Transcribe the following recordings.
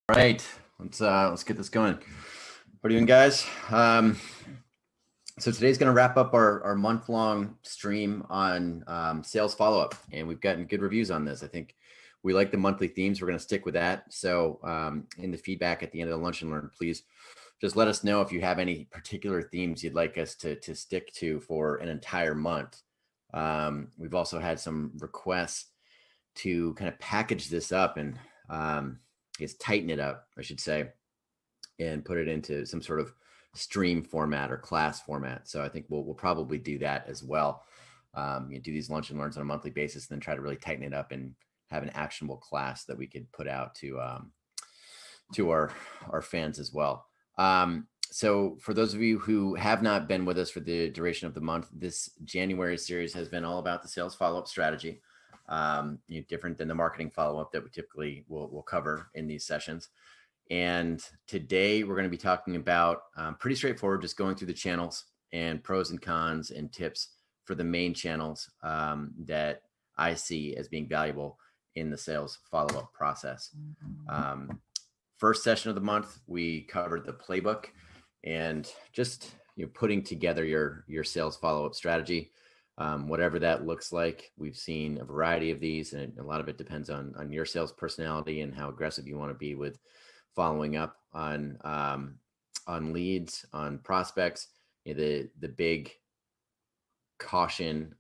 All right, let's get this going. What are you doing, guys? So today's going to wrap up our month-long stream on sales follow-up, and we've gotten good reviews on this. I think we like the monthly themes. We're going to stick with that. So in the feedback at the end of the Lunch and Learn, please just let us know if you have any particular themes you'd like us to stick to for an entire month. We've also had some requests to kind of package this up and tighten it up, I should say, and put it into some sort of stream format or class format. So I think we'll probably do that as well. Do these Lunch and Learns on a monthly basis, and then try to really tighten it up and have an actionable class that we could put out to our fans as well. So for those of you who have not been with us for the duration of the month, this January series has been all about the sales follow-up strategy. Different than the marketing follow-up that we typically will cover in these sessions. And today we're going to be talking about pretty straightforward, just going through the channels and pros and cons and tips for the main channels that I see as being valuable in the sales follow-up process. First session of the month, we covered the playbook and just putting together your sales follow-up strategy. Whatever that looks like. We've seen a variety of these, and a lot of it depends on your sales personality and how aggressive you want to be with following up on leads, on prospects. The big caution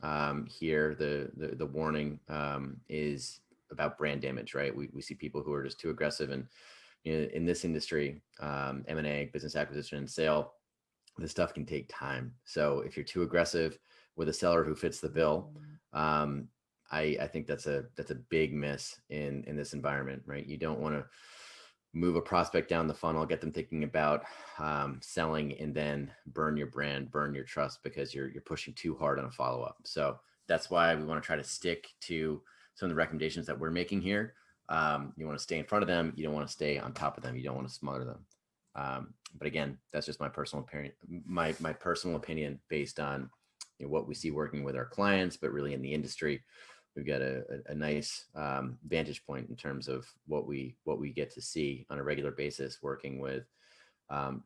here, the warning is about brand damage, right? We see people who are just too aggressive, and in this industry, M&A, business acquisition and sale, this stuff can take time. So if you're too aggressive with a seller who fits the bill, I think that's a big miss in this environment, right? You don't want to move a prospect down the funnel, get them thinking about selling, and then burn your brand, burn your trust because you're pushing too hard on a follow-up. So that's why we want to try to stick to some of the recommendations that we're making here. You want to stay in front of them. You don't want to stay on top of them. You don't want to smother them. But again, that's just my personal opinion, my personal opinion based on what we see working with our clients, but really in the industry, we've got a nice vantage point in terms of what we get to see on a regular basis working with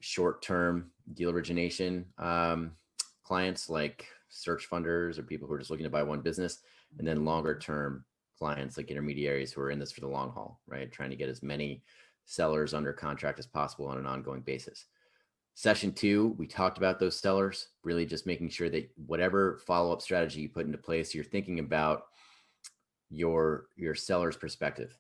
short-term deal origination clients like search funders or people who are just looking to buy one business, and then longer-term clients like intermediaries who are in this for the long haul, right? Trying to get as many sellers under contract as possible on an ongoing basis. Session 2, we talked about those sellers, really just making sure that whatever follow-up strategy you put into place, you're thinking about your seller's perspective.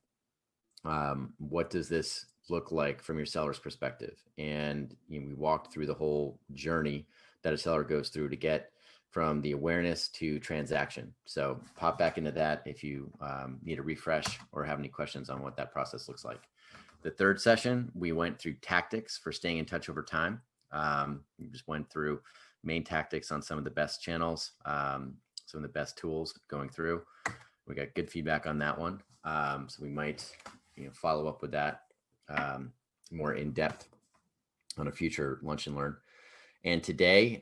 What does this look like from your seller's perspective? And we walked through the whole journey that a seller goes through to get from the awareness to transaction. So pop back into that if you need a refresh or have any questions on what that process looks like. The third session, we went through tactics for staying in touch over time. We just went through main tactics on some of the best channels, some of the best tools going through. We got good feedback on that one. So we might follow up with that more in depth on a future Lunch and Learn. And today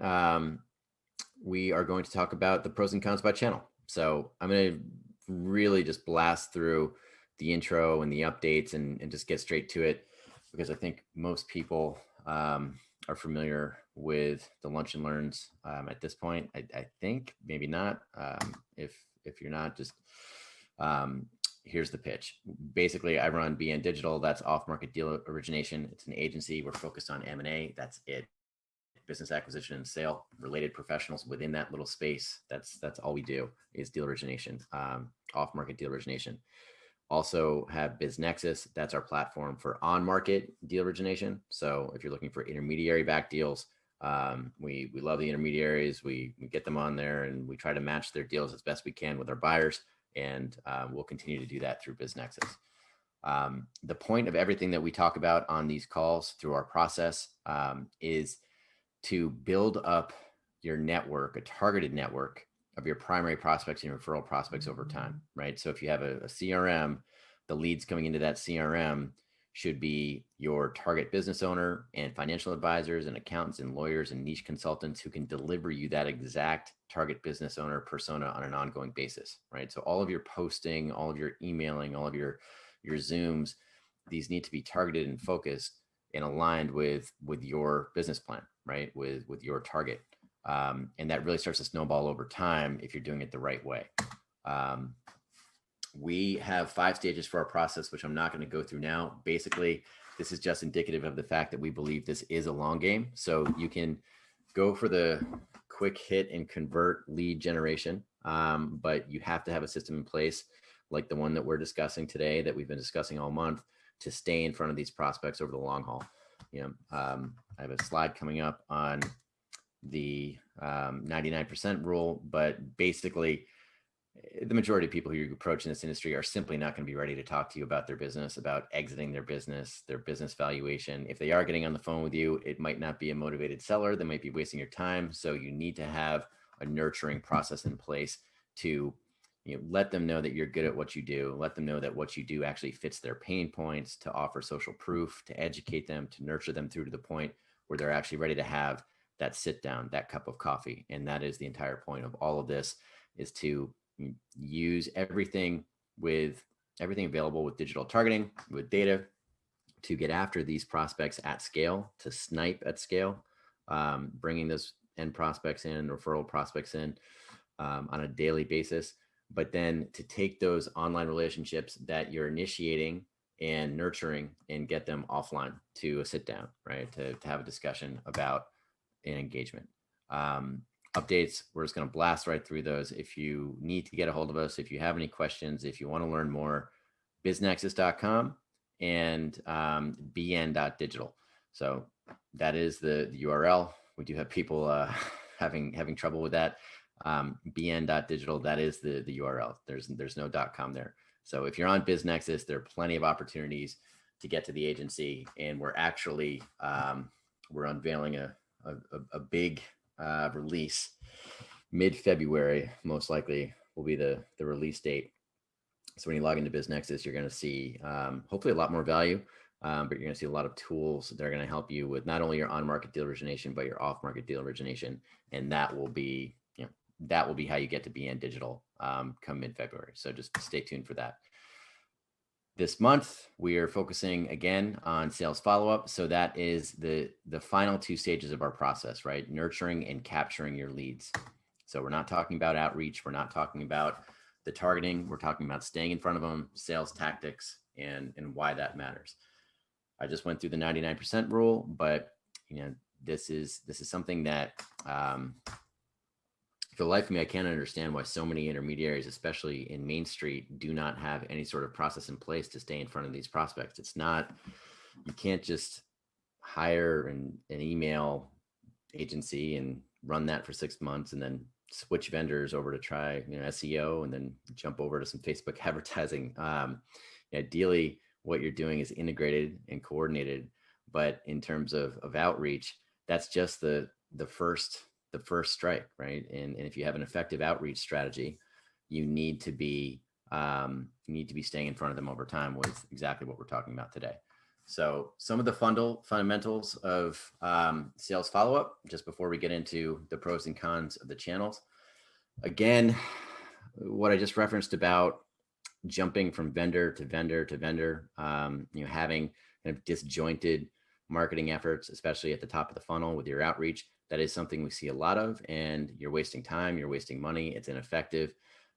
we are going to talk about the pros and cons by channel. So I'm going to really just blast through the intro and the updates and just get straight to it, because I think most people are familiar with the Lunch and Learns at this point. I think maybe not. If you're not, just here's the pitch. Basically, I run BN Digital. That's off-market deal origination. It's an agency. We're focused on M&A. That's it. Business acquisition and sale, related professionals within that little space. That's all we do is deal origination, off-market deal origination. Also have BizNexus. That's our platform for on-market deal origination. So if you're looking for intermediary-backed deals, we love the intermediaries. We get them on there and we try to match their deals as best we can with our buyers. And we'll continue to do that through BizNexus. The point of everything that we talk about on these calls through our process is to build up your network, a targeted network of your primary prospects and referral prospects over time, right? So if you have a CRM, the leads coming into that CRM should be your target business owner and financial advisors and accountants and lawyers and niche consultants who can deliver you that exact target business owner persona on an ongoing basis, right? So all of your posting, all of your emailing, all of your Zooms these need to be targeted and focused and aligned with your business plan, right? With your target. And that really starts to snowball over time if you're doing it the right way. We have 5 stages for our process, which I'm not going to go through now. Basically, this is just indicative of the fact that we believe this is a long game. So you can go for the quick hit and convert lead generation, but you have to have a system in place like the one that we're discussing today, that we've been discussing all month, to stay in front of these prospects over the long haul. I have a slide coming up on the 99% rule, but basically the majority of people who you approach in this industry are simply not going to be ready to talk to you about their business, about exiting their business valuation. If they are getting on the phone with you, it might not be a motivated seller. They might be wasting your time. So you need to have a nurturing process in place to let them know that you're good at what you do. Let them know that what you do actually fits their pain points, to offer social proof, to educate them, to nurture them through to the point where they're actually ready to have that sit down, that cup of coffee. And that is the entire point of all of this, is to use everything available with digital targeting, with data, to get after these prospects at scale, to snipe at scale, bringing those end prospects in, referral prospects in on a daily basis. But then to take those online relationships that you're initiating and nurturing and get them offline to a sit down, right? To have a discussion about an engagement. Updates, we're just going to blast right through those. If you need to get a hold of us, if you have any questions, if you want to learn more, biznexus.com and bn.digital. So that is the URL. We do have people having trouble with that. bn.digital, that is the URL. There's no .com there. So if you're on BizNexus, there are plenty of opportunities to get to the agency, and we're actually we're unveiling a big release mid-February. Most likely will be the release date. So when you log into BizNexus, you're going to see hopefully a lot more value, but you're going to see a lot of tools that are going to help you with not only your on-market deal origination, but your off-market deal origination, and that will be how you get to BN Digital come mid-February. So just stay tuned for that. This month, we are focusing again on sales follow-up. So that is the final 2 stages of our process, right? Nurturing and capturing your leads. So we're not talking about outreach. We're not talking about the targeting. We're talking about staying in front of them, sales tactics, and why that matters. I just went through the 99% rule, but this is something that for the life of me, I can't understand why so many intermediaries, especially in Main Street, do not have any sort of process in place to stay in front of these prospects. It's not, you can't just hire an email agency and run that for 6 months and then switch vendors over to try SEO and then jump over to some Facebook advertising. Ideally, what you're doing is integrated and coordinated, but in terms of outreach, that's just the first strike, right? And if you have an effective outreach strategy, you need to be staying in front of them over time, with exactly what we're talking about today. So some of the fundamentals of sales follow-up, just before we get into the pros and cons of the channels. Again, what I just referenced about jumping from vendor to vendor to vendor, having kind of disjointed marketing efforts, especially at the top of the funnel with your outreach, that is something we see a lot of, and you're wasting time, you're wasting money, it's ineffective.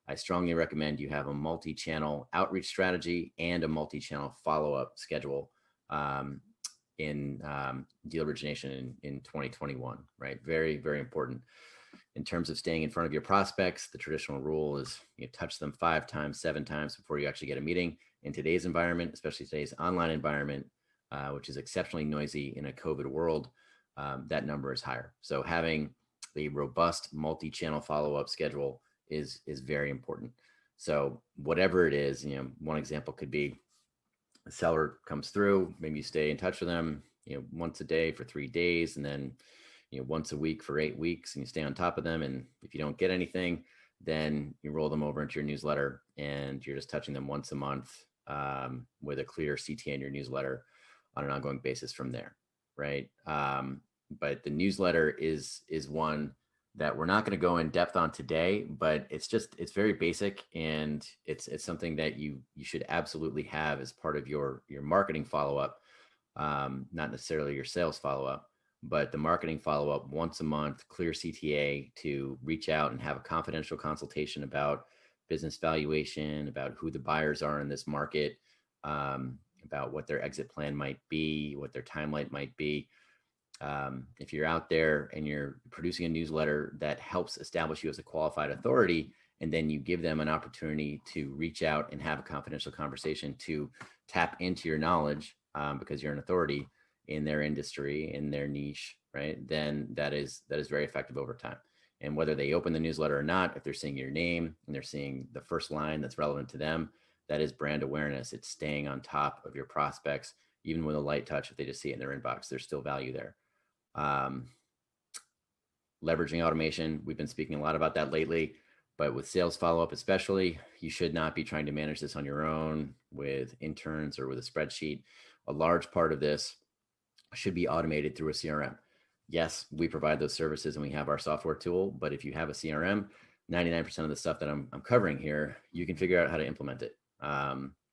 I strongly recommend you have a multi-channel outreach strategy and a multi-channel follow-up schedule in deal origination in 2021, right? Very, very important. In terms of staying in front of your prospects, the traditional rule is you touch them 5 times, 7 times before you actually get a meeting. In today's environment, especially today's online environment, which is exceptionally noisy in a COVID world, that number is higher. So having a robust multi-channel follow-up schedule is very important. So whatever it is, one example could be a seller comes through, maybe you stay in touch with them, once a day for 3 days, and then, once a week for 8 weeks, and you stay on top of them. And if you don't get anything, then you roll them over into your newsletter, and you're just touching them once a month with a clear CTA in your newsletter on an ongoing basis from there, right? But the newsletter is one that we're not going to go in depth on today, but it's very basic, and it's something that you should absolutely have as part of your marketing follow up, not necessarily your sales follow up, but the marketing follow up once a month, clear CTA to reach out and have a confidential consultation about business valuation, about who the buyers are in this market, about what their exit plan might be, what their timeline might be. If you're out there and you're producing a newsletter that helps establish you as a qualified authority, and then you give them an opportunity to reach out and have a confidential conversation to tap into your knowledge, because you're an authority in their industry, in their niche, right? Then that is very effective over time. And whether they open the newsletter or not, if they're seeing your name and they're seeing the first line that's relevant to them, that is brand awareness. It's staying on top of your prospects, even with a light touch. If they just see it in their inbox, there's still value there. Um, Leveraging automation. We've been speaking a lot about that lately, but with sales follow-up, especially, you should not be trying to manage this on your own with interns or with a spreadsheet. A large part of this should be automated through a CRM. Yes, we provide those services and we have our software tool, but if you have a CRM, 99% of the stuff that I'm covering here, you can figure out how to implement it.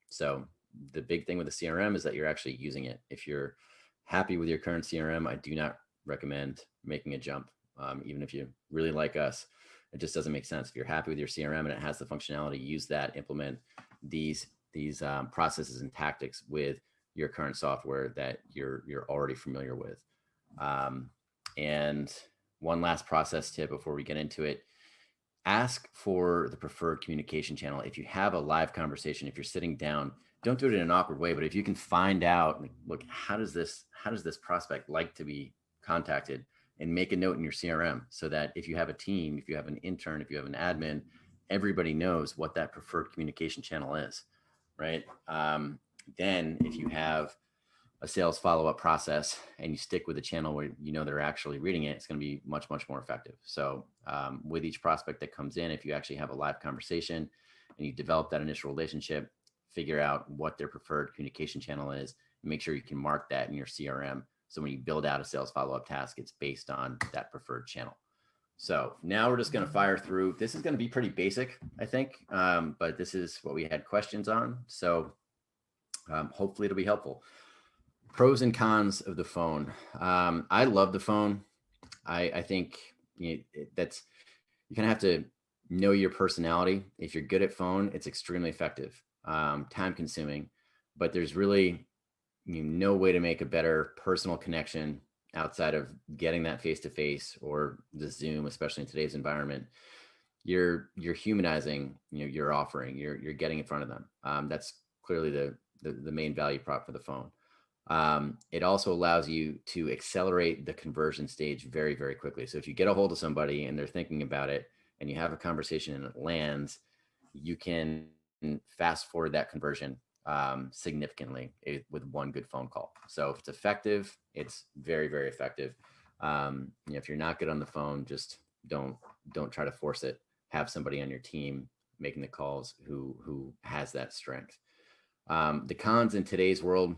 So the big thing with the CRM is that you're actually using it. If you're happy with your current CRM, I do not recommend making a jump. Even if you really like us, it just doesn't make sense. If you're happy with your CRM and it has the functionality, use that, implement these processes and tactics with your current software that you're already familiar with. And one last process tip before we get into it: ask for the preferred communication channel. If you have a live conversation, if you're sitting down, don't do it in an awkward way, but if you can find out, like, look, how does this prospect like to be contacted, and make a note in your CRM so that if you have a team, if you have an intern, if you have an admin, everybody knows what that preferred communication channel is, right? Then if you have a sales follow-up process and you stick with the channel where you know they're actually reading it, it's going to be much, much more effective. So with each prospect that comes in, if you actually have a live conversation and you develop that initial relationship, figure out what their preferred communication channel is, and make sure you can mark that in your CRM. So when you build out a sales follow-up task, it's based on that preferred channel. So now we're just going to fire through. This is going to be pretty basic, I think, but this is what we had questions on. So hopefully it'll be helpful. Pros and cons of the phone. I love the phone. I think that's, you kind of have to know your personality. If you're good at phone, it's extremely effective, time consuming, but there's really no way to make a better personal connection outside of getting that face to face or the Zoom, especially in today's environment. You're humanizing, your offering. You're getting in front of them. That's clearly the main value prop for the phone. It also allows you to accelerate the conversion stage very, very quickly. So if you get a hold of somebody and they're thinking about it and you have a conversation and it lands, you can fast forward that conversion significantly with one good phone call. So if it's effective, it's very, very effective. If you're not good on the phone, just don't try to force it. Have somebody on your team making the calls who has that strength. The cons in today's world: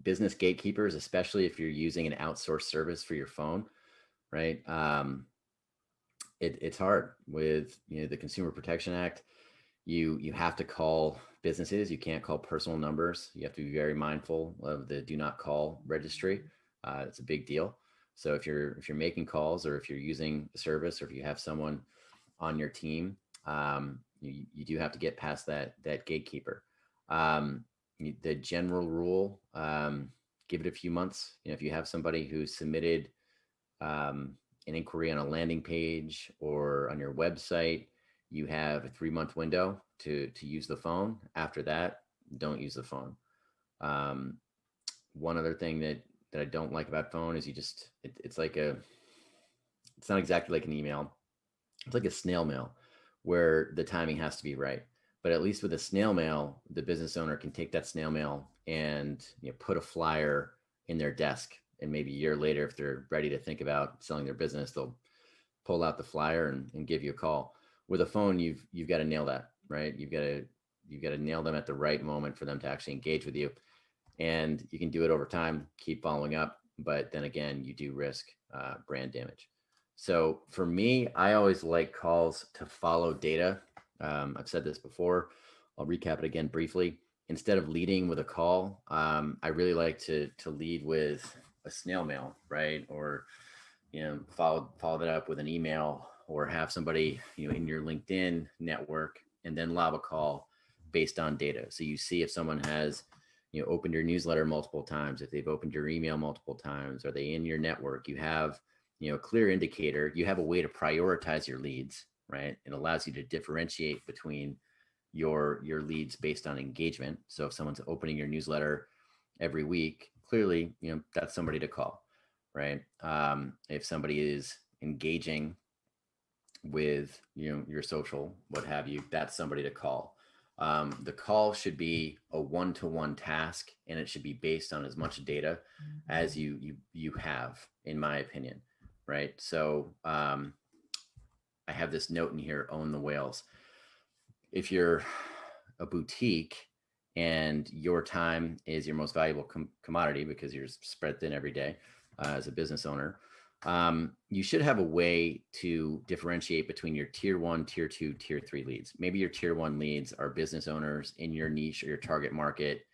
business gatekeepers, especially if you're using an outsourced service for your phone, right? It's hard with the Consumer Protection Act. You have to call businesses. You can't call personal numbers. You have to be very mindful of the do not call registry. It's a big deal. So if you're making calls, or if you're using a service, or if you have someone on your team, you do have to get past that gatekeeper. The general rule, give it a few months. If you have somebody who submitted an inquiry on a landing page or on your website, you have a 3-month window to use the phone. After that, don't use the phone. One other thing that I don't like about phone is it's not exactly like an email. It's like a snail mail where the timing has to be right. But at least with a snail mail, the business owner can take that snail mail and put a flyer in their desk. And maybe a year later, if they're ready to think about selling their business, they'll pull out the flyer and give you a call. With a phone, you've got to nail that, right? You've got to nail them at the right moment for them to actually engage with you. And you can do it over time, keep following up, but then again, you do risk brand damage. So for me, I always like calls to follow data. I've said this before. I'll recap it again briefly. Instead of leading with a call, I really like to lead with a snail mail, right? Or follow that up with an email, or have somebody in your LinkedIn network, and then lob a call based on data. So you see if someone has opened your newsletter multiple times, if they've opened your email multiple times, are they in your network? You have a clear indicator. You have a way to prioritize your leads, right? It allows you to differentiate between your leads based on engagement. So if someone's opening your newsletter every week, clearly that's somebody to call, right? If somebody is engaging with your social, what have you, that's somebody to call. The call should be a one-to-one task, and it should be based on as much data as you have, in my opinion, right? So I have this note in here: own the whales. If you're a boutique and your time is your most valuable commodity because you're spread thin every day as a business owner, you should have a way to differentiate between your tier 1, tier 2, tier 3 leads. Maybe your tier 1 leads are business owners in your niche or your target market,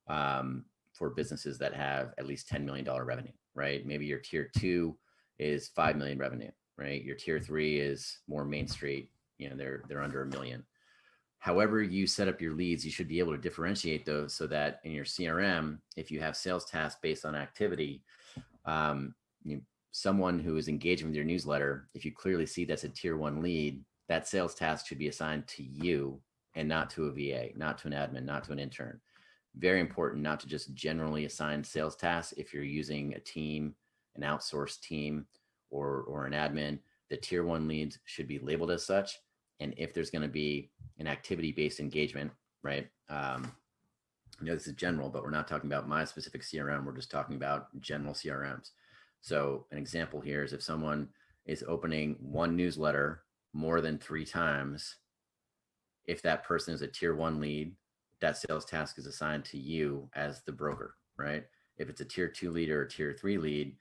for businesses that have at least $10 million revenue, right? Maybe your tier 2 is 5 million revenue, right? Your tier 3 is more Main Street, they're under $1 million. However you set up your leads, you should be able to differentiate those so that in your CRM, if you have sales tasks based on activity, someone who is engaging with your newsletter, if you clearly see that's a tier 1 lead, that sales task should be assigned to you and not to a VA, not to an admin, not to an intern. Very important not to just generally assign sales tasks. If you're using a team, an outsourced team, or an admin, the tier 1 leads should be labeled as such. And if there's going to be an activity-based engagement, right? This is general, but we're not talking about my specific CRM. We're just talking about general CRMs. So an example here is if someone is opening one newsletter more than 3 times, if that person is a tier 1 lead, that sales task is assigned to you as the broker, right? If it's a tier 2 lead or a tier 3 lead,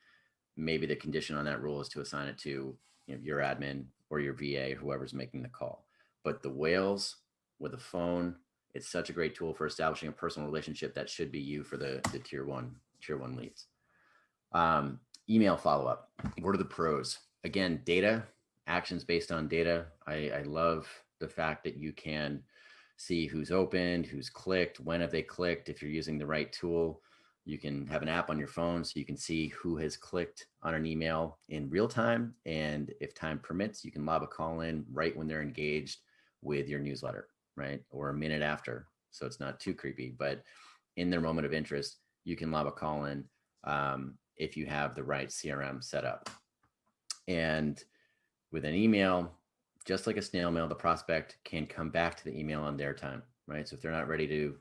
maybe the condition on that rule is to assign it to your admin or your VA, whoever's making the call. But the whales with a phone, it's such a great tool for establishing a personal relationship. That should be you for the tier 1 leads. Email follow-up. What are the pros? Again, data, actions based on data. I love the fact that you can see who's opened, who's clicked, when have they clicked. If you're using the right tool, you can have an app on your phone so you can see who has clicked on an email in real time. And if time permits, you can lob a call in right when they're engaged with your newsletter, right? Or a minute after. So it's not too creepy, but in their moment of interest, you can lob a call in if you have the right CRM set up. And with an email, just like a snail mail, the prospect can come back to the email on their time, right? So if they're not ready to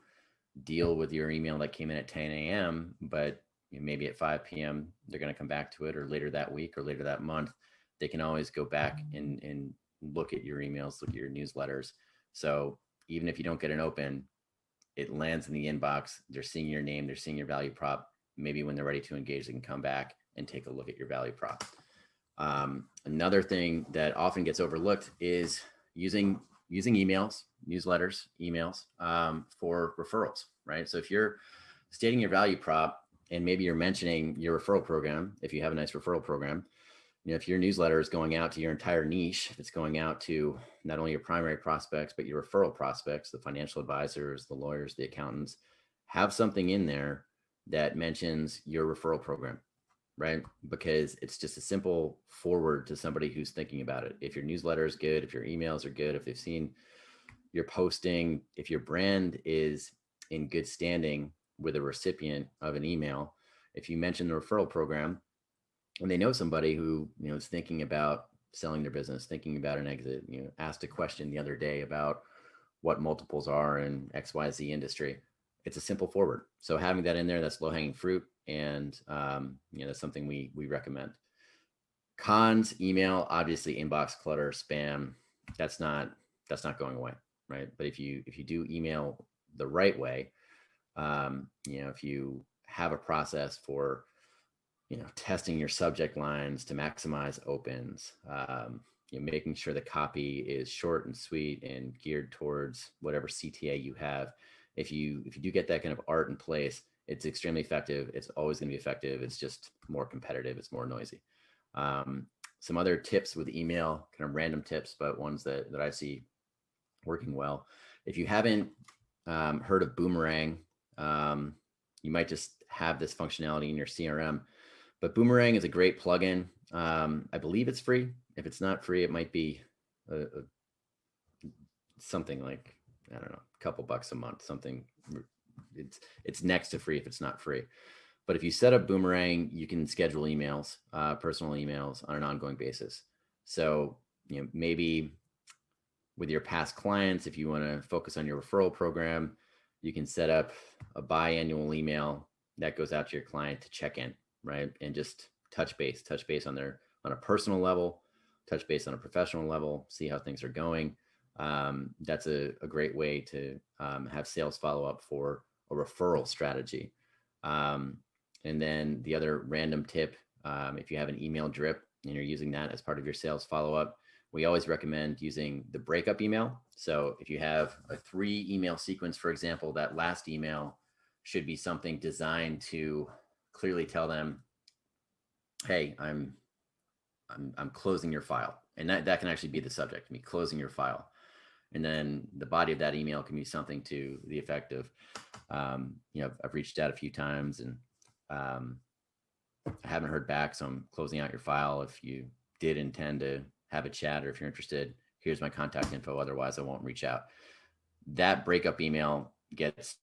deal with your email that came in at 10 a.m., but maybe at 5 p.m., they're going to come back to it, or later that week or later that month, they can always go back and look at your emails, look at your newsletters. So even if you don't get an open, it lands in the inbox. They're seeing your name, they're seeing your value prop. Maybe when they're ready to engage, they can come back and take a look at your value prop. Another thing that often gets overlooked is using emails, newsletters, emails for referrals, right? So if you're stating your value prop and maybe you're mentioning your referral program, if you have a nice referral program, if your newsletter is going out to your entire niche, if it's going out to not only your primary prospects, but your referral prospects, the financial advisors, the lawyers, the accountants, have something in there that mentions your referral program, right? Because it's just a simple forward to somebody who's thinking about it. If your newsletter is good, if your emails are good, if they've seen your posting, if your brand is in good standing with a recipient of an email, if you mention the referral program and they know somebody who, is thinking about selling their business, thinking about an exit, asked a question the other day about what multiples are in XYZ industry, it's a simple forward. So having that in there, that's low hanging fruit. And, that's something we recommend. Cons: email, obviously inbox clutter, spam, that's not going away, right? But if you do email the right way, if you have a process for, testing your subject lines to maximize opens, making sure the copy is short and sweet and geared towards whatever CTA you have. If you do get that kind of art in place, it's extremely effective. It's always going to be effective. It's just more competitive. It's more noisy. Some other tips with email, kind of random tips, but ones that I see working well. If you haven't heard of Boomerang, you might just have this functionality in your CRM, but Boomerang is a great plugin. I believe it's free. If it's not free, it might be something like, I don't know, a couple bucks a month, something. It's next to free if it's not free. But if you set up Boomerang, you can schedule emails, personal emails on an ongoing basis. So, maybe with your past clients, if you want to focus on your referral program, you can set up a biannual email that goes out to your client to check in, right? And just touch base on a personal level, touch base on a professional level, see how things are going. That's a great way to have sales follow up for a referral strategy. And then the other random tip, if you have an email drip and you're using that as part of your sales follow up, we always recommend using the breakup email. So if you have a 3 email sequence, for example, that last email should be something designed to clearly tell them, hey, I'm closing your file. And that can actually be the subject, me closing your file. And then the body of that email can be something to the effect of, I've reached out a few times and I haven't heard back, so I'm closing out your file. If you did intend to have a chat, or if you're interested, here's my contact info. Otherwise, I won't reach out. That breakup email gets,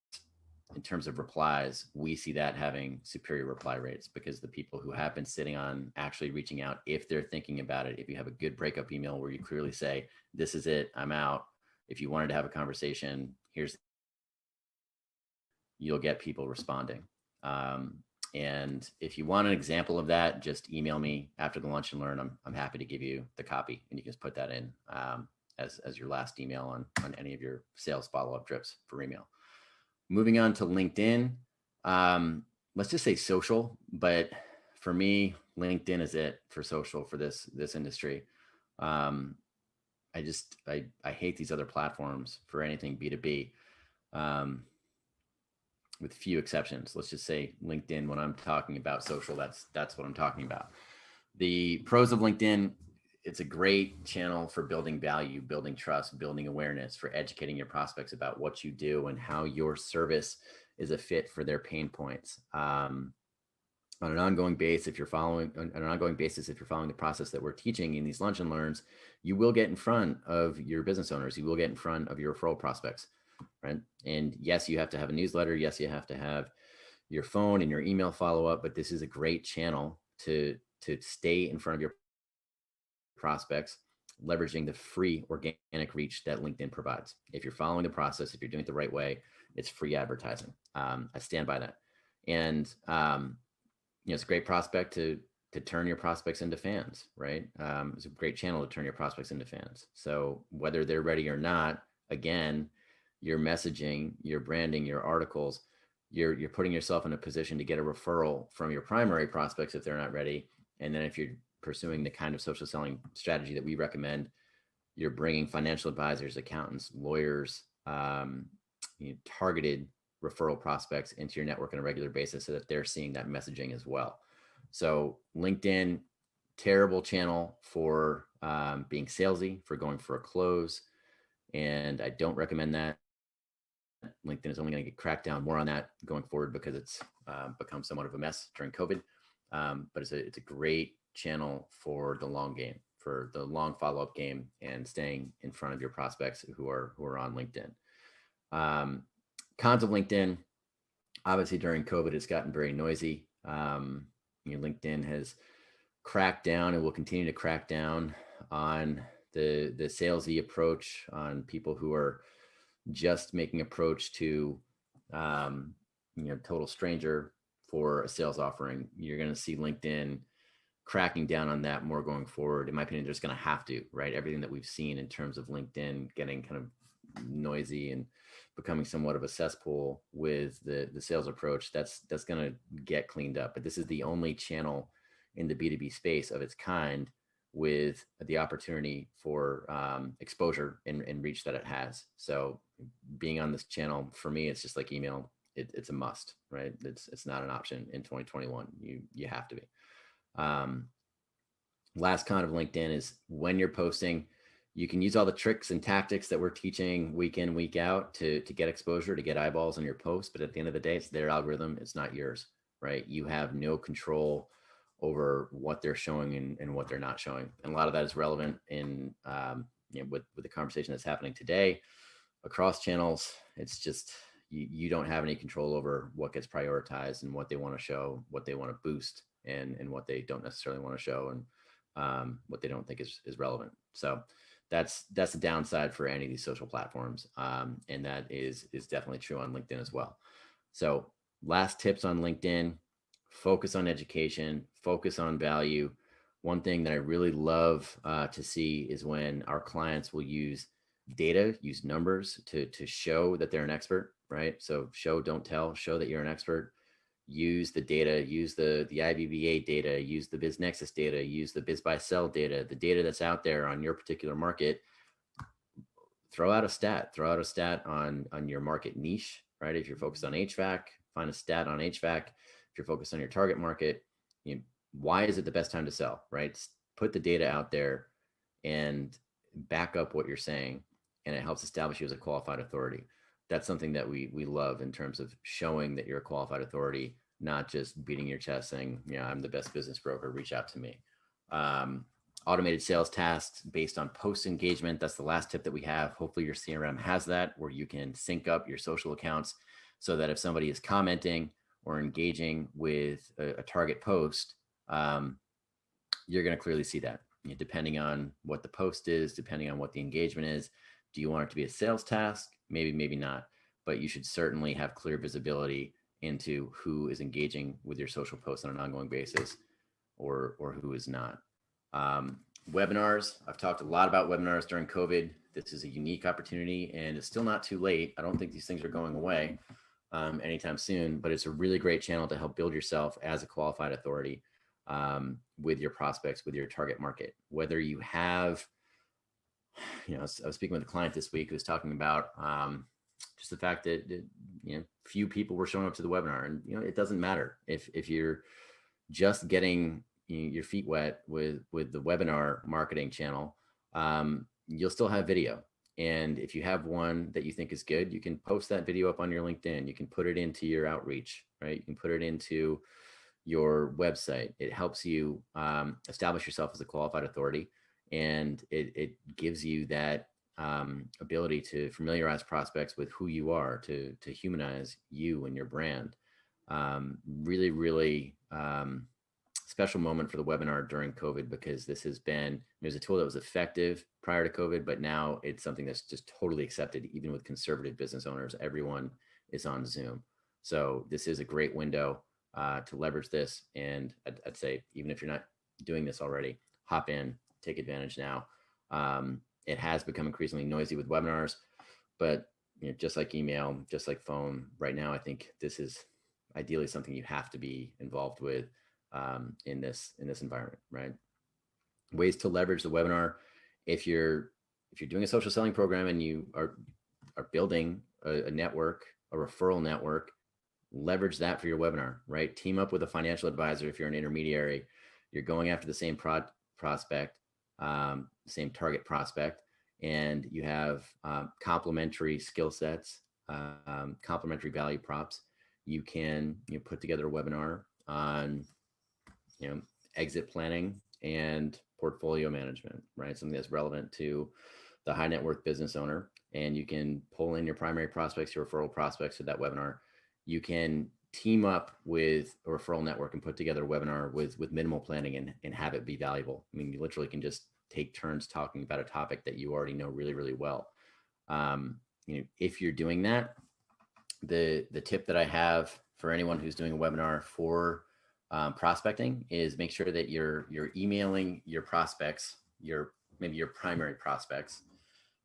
in terms of replies, we see that having superior reply rates because the people who have been sitting on actually reaching out, if they're thinking about it, if you have a good breakup email where you clearly say, this is it, I'm out. If you wanted to have a conversation, you'll get people responding. And if you want an example of that, just email me after the Lunch and Learn. I'm happy to give you the copy, and you can just put that in as your last email on any of your sales follow-up drips for email. Moving on to LinkedIn, let's just say social, but for me, LinkedIn is it for social for this industry. I hate these other platforms for anything B2B. With few exceptions. Let's just say LinkedIn, when I'm talking about social, that's what I'm talking about. The pros of LinkedIn, it's a great channel for building value, building trust, building awareness, for educating your prospects about what you do and how your service is a fit for their pain points. On an ongoing basis, if you're following the process that we're teaching in these Lunch and Learns, you will get in front of your business owners. You will get in front of your referral prospects. Right. And yes, you have to have a newsletter. Yes, you have to have your phone and your email follow up, but this is a great channel to stay in front of your prospects, leveraging the free organic reach that LinkedIn provides. If you're following the process, if you're doing it the right way, it's free advertising. I stand by that. And, it's a great prospect to turn your prospects into fans, right? It's a great channel to turn your prospects into fans. So whether they're ready or not, again, your messaging, your branding, your articles, you're putting yourself in a position to get a referral from your primary prospects if they're not ready. And then if you're pursuing the kind of social selling strategy that we recommend, you're bringing financial advisors, accountants, lawyers, targeted referral prospects into your network on a regular basis so that they're seeing that messaging as well. So LinkedIn, terrible channel for being salesy, for going for a close. And I don't recommend that. LinkedIn is only going to get cracked down more on that going forward because it's become somewhat of a mess during COVID. But it's a great channel for the long game, for the long follow-up game, and staying in front of your prospects who are on LinkedIn. Cons of LinkedIn, obviously during COVID, it's gotten very noisy. LinkedIn has cracked down and will continue to crack down on the salesy approach, on people who are just making approach to total stranger for a sales offering. You're going to see LinkedIn cracking down on that more going forward. In my opinion, they're just going to have to, right? Everything that we've seen in terms of LinkedIn getting kind of noisy and becoming somewhat of a cesspool with the sales approach, that's going to get cleaned up. But this is the only channel in the B2B space of its kind with the opportunity for exposure and reach that it has. So being on this channel, for me, it's just like email. It's a must, right? It's not an option in 2021. You have to be. Last con of LinkedIn is when you're posting, you can use all the tricks and tactics that we're teaching week in, week out to get exposure, to get eyeballs on your post. But at the end of the day, it's their algorithm. It's not yours, right? You have no control over what they're showing and what they're not showing. And a lot of that is relevant in, with the conversation that's happening today across channels. It's just, you don't have any control over what gets prioritized and what they want to show, what they want to boost, and what they don't necessarily want to show, and what they don't think is relevant. So that's the downside for any of these social platforms. And that is definitely true on LinkedIn as well. So last tips on LinkedIn: focus on education, focus on value. One thing that I really love to see is when our clients will use data, use numbers to show that they're an expert, right? So show, don't tell, show that you're an expert. Use the data, use the IBBA data, use the BizNexus data, use the BizBuySell data, the data that's out there on your particular market. Throw out a stat on your market niche, right? If you're focused on HVAC, find a stat on HVAC. If you're focused on your target market, why is it the best time to sell, right? Put the data out there and back up what you're saying, and it helps establish you as a qualified authority. That's something that we love in terms of showing that you're a qualified authority, not just beating your chest saying, I'm the best business broker, reach out to me. Automated sales tasks based on post engagement. That's the last tip that we have. Hopefully your CRM has that, where you can sync up your social accounts so that if somebody is commenting or engaging with a target post, you're going to clearly see that. Depending on what the post is, depending on what the engagement is. Do you want it to be a sales task? Maybe, maybe not. But you should certainly have clear visibility into who is engaging with your social posts on an ongoing basis, or who is not. Webinars. I've talked a lot about webinars during COVID. This is a unique opportunity, and it's still not too late. I don't think these things are going away anytime soon, but it's a really great channel to help build yourself as a qualified authority with your prospects, with your target market. Whether you have, I was speaking with a client this week who was talking about just the fact that few people were showing up to the webinar, and it doesn't matter if you're just getting your feet wet with the webinar marketing channel. You'll still have video, and if you have one that you think is good, you can post that video up on your LinkedIn. You can put it into your outreach, right? You can put it into your website. It helps you establish yourself as a qualified authority, and it gives you that ability to familiarize prospects with who you are, to humanize you and your brand. Really, really special moment for the webinar during COVID, because this has been, it was a tool that was effective prior to COVID, but now it's something that's just totally accepted, even with conservative business owners. Everyone is on Zoom. So this is a great window to leverage this. And I'd say, even if you're not doing this already, hop in, take advantage now. It has become increasingly noisy with webinars, but just like email, just like phone, right now, I think this is ideally something you have to be involved with in this environment, right? Ways to leverage the webinar. If you're doing a social selling program and you are building a network, a referral network, leverage that for your webinar, right? Team up with a financial advisor. If you're an intermediary, you're going after the same prospect, same target prospect, and you have complementary skill sets, complementary value props. You can put together a webinar on exit planning and portfolio management, right? Something that's relevant to the high net worth business owner. And you can pull in your primary prospects, your referral prospects to that webinar. You can team up with a referral network and put together a webinar with minimal planning and have it be valuable. I mean, you literally can just take turns talking about a topic that you already know really, really well. If you're doing that, the tip that I have for anyone who's doing a webinar for prospecting is make sure that you're emailing your prospects, maybe your primary prospects,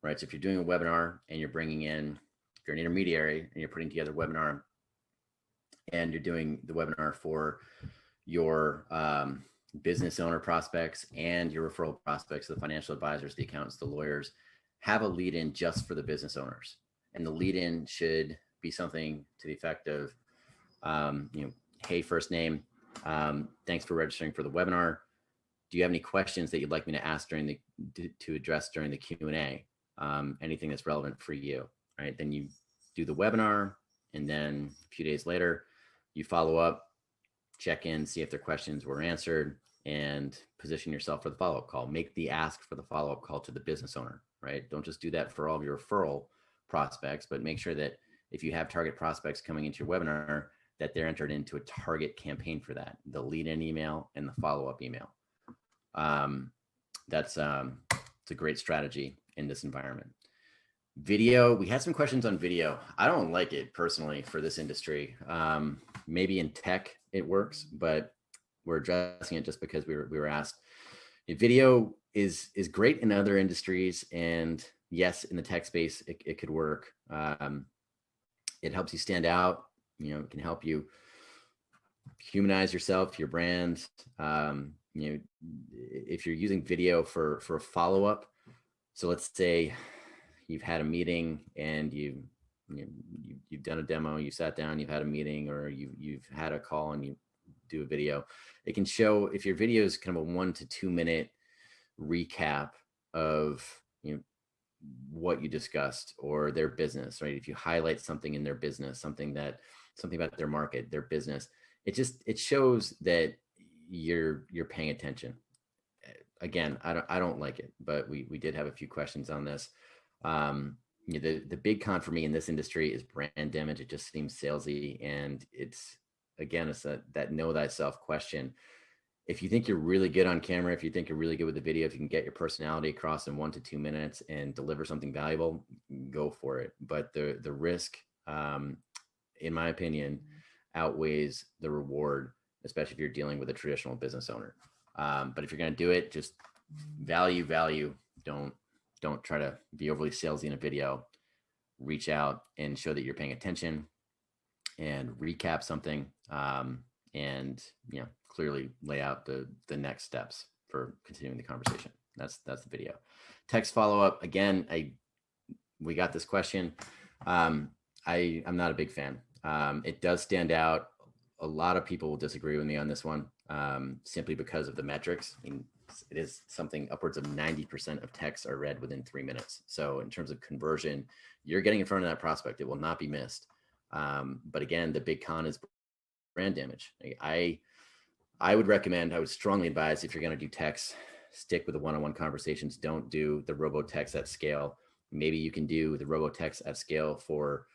right? So if you're doing a webinar and you're bringing in, if you're an intermediary and you're putting together a webinar and you're doing the webinar for your business owner prospects and your referral prospects, the financial advisors, the accountants, the lawyers, have a lead in just for the business owners. And the lead in should be something to the effect of, hey, first name, thanks for registering for the webinar. Do you have any questions that you'd like me to ask to address during the Q&A? Anything that's relevant for you, right? Then you do the webinar, and then a few days later, you follow up, check in, see if their questions were answered, and position yourself for the follow-up call. Make the ask for the follow-up call to the business owner, right? Don't just do that for all of your referral prospects, but make sure that if you have target prospects coming into your webinar, that they're entered into a target campaign for that, the lead-in email and the follow-up email. It's a great strategy in this environment. Video, we had some questions on video. I don't like it personally for this industry. Maybe in tech it works, but we're addressing it just because we were asked. Video is great in other industries, and yes, in the tech space it could work. It helps you stand out. It can help you humanize yourself, your brand. If you're using video for a follow-up, so let's say you've had a meeting and you've done a demo, you sat down, you've had a meeting, or you've had a call and you do a video. It can show, if your video is kind of a 1 to 2 minute recap of what you discussed or their business, right? If you highlight something in their business, something about their market, their business, it shows that you're paying attention. Again, I don't like it, but we did have a few questions on this. The big con for me in this industry is brand damage. It just seems salesy, and it's that know thyself question. If you think you're really good on camera, if you think you're really good with the video, if you can get your personality across in 1 to 2 minutes and deliver something valuable, go for it. But the risk, in my opinion, outweighs the reward, especially if you're dealing with a traditional business owner. But if you're going to do it, just value. Don't try to be overly salesy in a video. Reach out and show that you're paying attention and recap something, and clearly lay out the next steps for continuing the conversation. That's the video. Text follow-up, again, we got this question. I'm not a big fan. It does stand out. A lot of people will disagree with me on this one, simply because of the metrics. I mean, it is something upwards of 90% of texts are read within 3 minutes. So in terms of conversion, you're getting in front of that prospect. It will not be missed. But again, the big con is brand damage. I would strongly advise, if you're going to do text, stick with the one-on-one conversations. Don't do the robo-text at scale. Maybe you can do the robo-text at scale for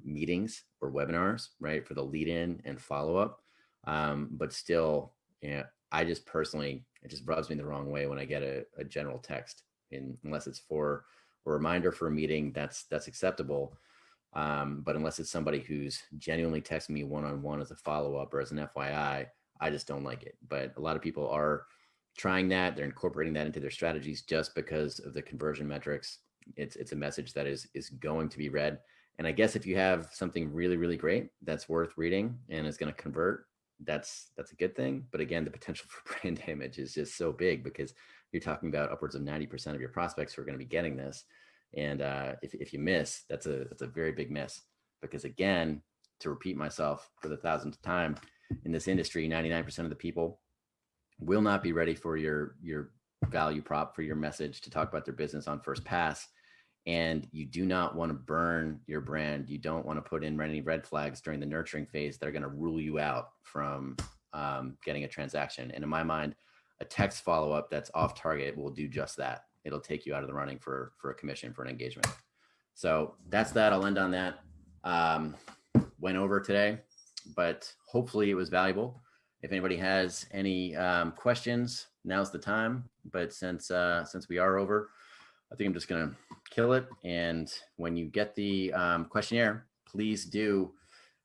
meetings or webinars, right? For the lead in and follow-up. But still, it just rubs me the wrong way when I get a general text, unless it's for a reminder for a meeting, that's acceptable. But unless it's somebody who's genuinely texting me one-on-one as a follow-up or as an FYI, I just don't like it. But a lot of people are trying that. They're incorporating that into their strategies just because of the conversion metrics. It's a message that is going to be read. And I guess if you have something really, really great that's worth reading and is going to convert, that's a good thing. But again, the potential for brand damage is just so big, because you're talking about upwards of 90% of your prospects who are going to be getting this. And if you miss, that's a very big miss, because again, to repeat myself for the 1,000th time, in this industry, 99% of the people will not be ready for your value prop, for your message to talk about their business on first pass. And you do not want to burn your brand. You don't want to put in any red flags during the nurturing phase that are going to rule you out from getting a transaction. And in my mind, a text follow-up that's off target will do just that. It'll take you out of the running for a commission, for an engagement. So that's that. I'll end on that. Went over today, but hopefully it was valuable. If anybody has any questions, now's the time. But since we are over, I think I'm just going to kill it. And when you get the questionnaire, please do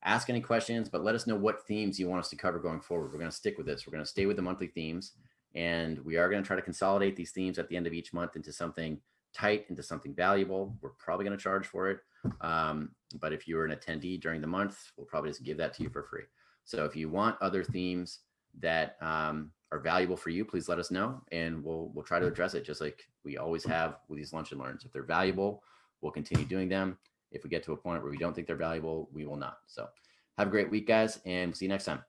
ask any questions, but let us know what themes you want us to cover going forward. We're going to stick with this. We're going to stay with the monthly themes, and we are going to try to consolidate these themes at the end of each month into something tight into something valuable, we're probably going to charge for it. But if you're an attendee during the month, we'll probably just give that to you for free. So if you want other themes that are valuable for you, please let us know, and we'll try to address it just like we always have with these lunch and learns. If they're valuable, we'll continue doing them. If we get to a point where we don't think they're valuable, we will not. So have a great week, guys, and see you next time.